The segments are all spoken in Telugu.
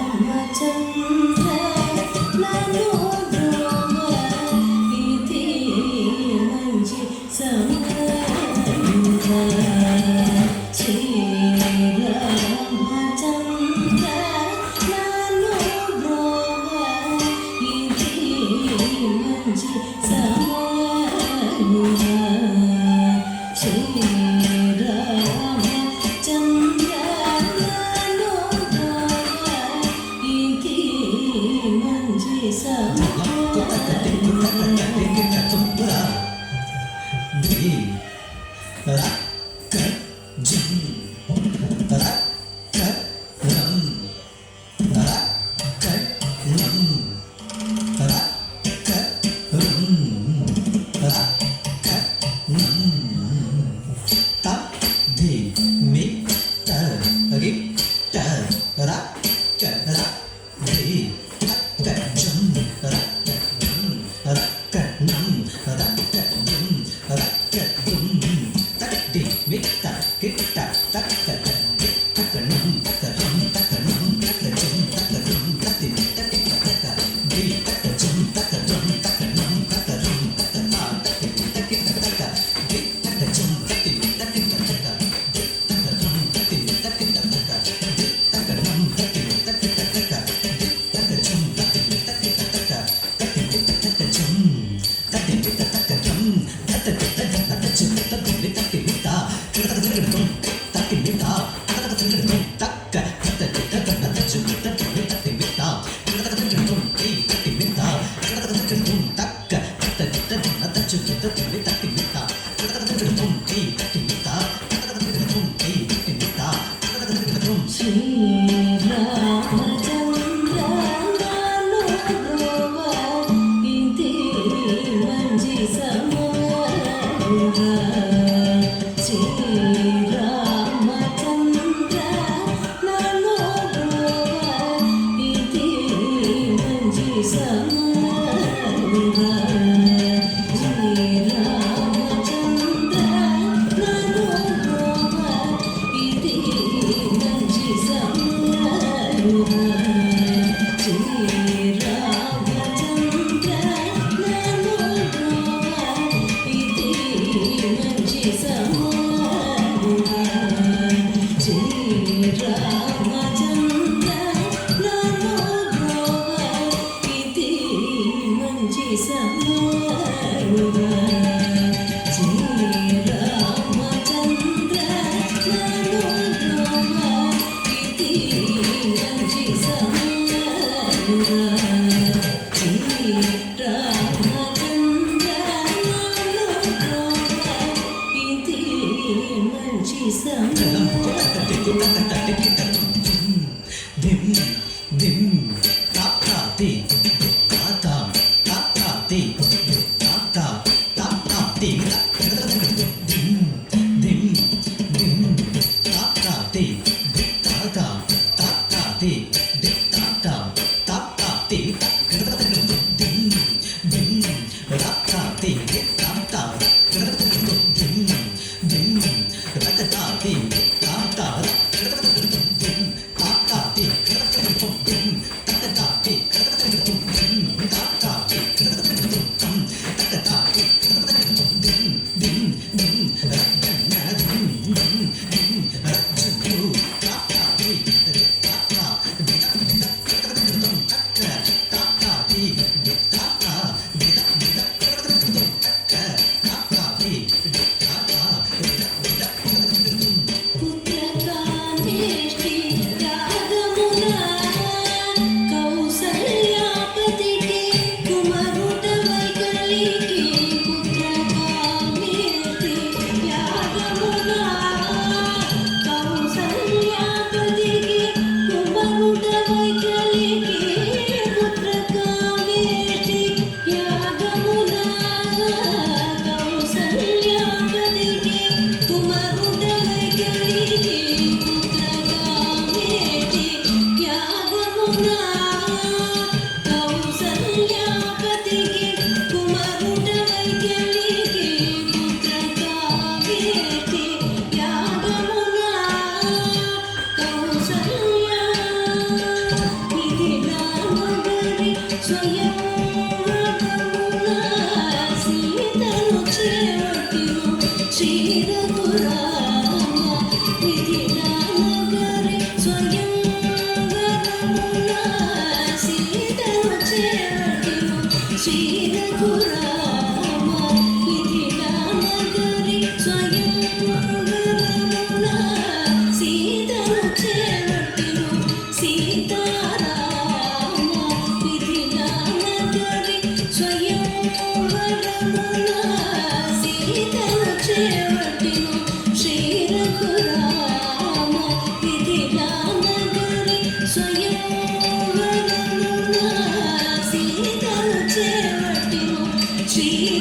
శ్రీరామచంద్ర నన్ను బ్రోవ ఇది మంచి సమయంగా శ్రీరామచంద్ర నన్ను బ్రోవ ఇది మంచి సమయంగా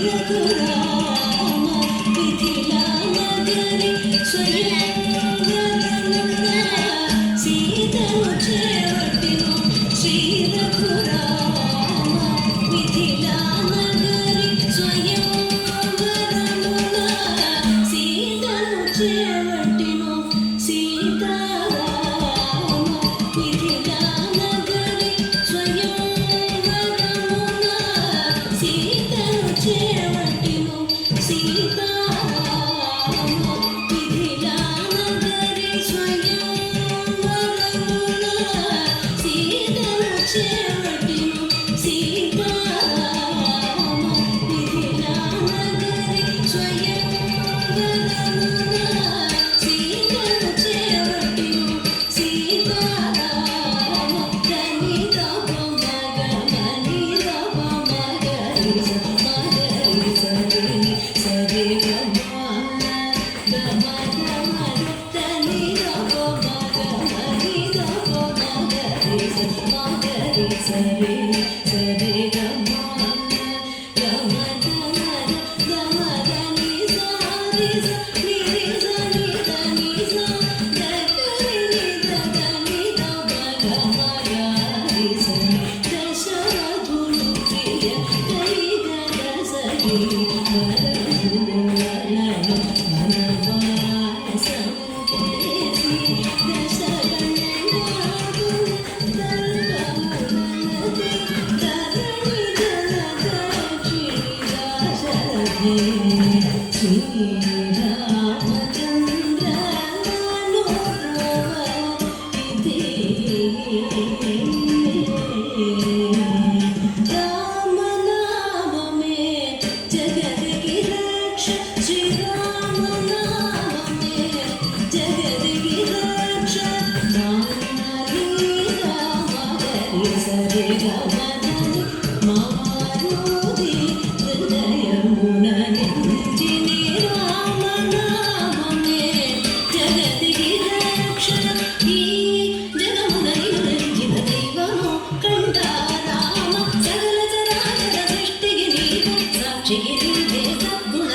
రఘురామ మిథిలా నగరి స్వయంవరమున సీతను చేపట్టిను శ్రీ రఘురామ మిథిలా నగరి స్వయంవరమున సీతను చేపట్టిను సీతారామ మిథిలా నగరి స్వయంవరమున సీతను చేపట్టిను సీతారామ మిథిలా నగరి స్వయంవరమున సీతను చేపట్టిను సీతారామ మిథిలా నగరి స్వయంవరమున సీతను చేపట్టిను సీతారామ ధని రవ మగ మని రవ మగరి మగరి సరి గమ గమ గమ ధని రవ మగ మని రవ మగరి సరి సరి గమ గమ గమ గమ ధని సరి సరి సరి ధని సరి ధని రవ గమ గరి సరి దశరథులు ప్రియ కైగ దశగి వరదులను వనవాసం చేసి దశగణనాథులు దర్భములనది ధరణి జనదక్షిణి దాశరథి శ్రీరామచంద్ర మనోరమ ఇది రామనామమే జగద్కి రక్ష శ్రీరామనామమే జగద్కి రక్ష నాని రామగరి సరి గమదని మారుతి హృదయమున నించిని రామనామమే జగద్కి రక్ష ఈ జగమున నిలిచిన దైవము కంట రామ సకల చరాచర సృష్టికి నీవు సాక్షికి నీవే సద్గుణ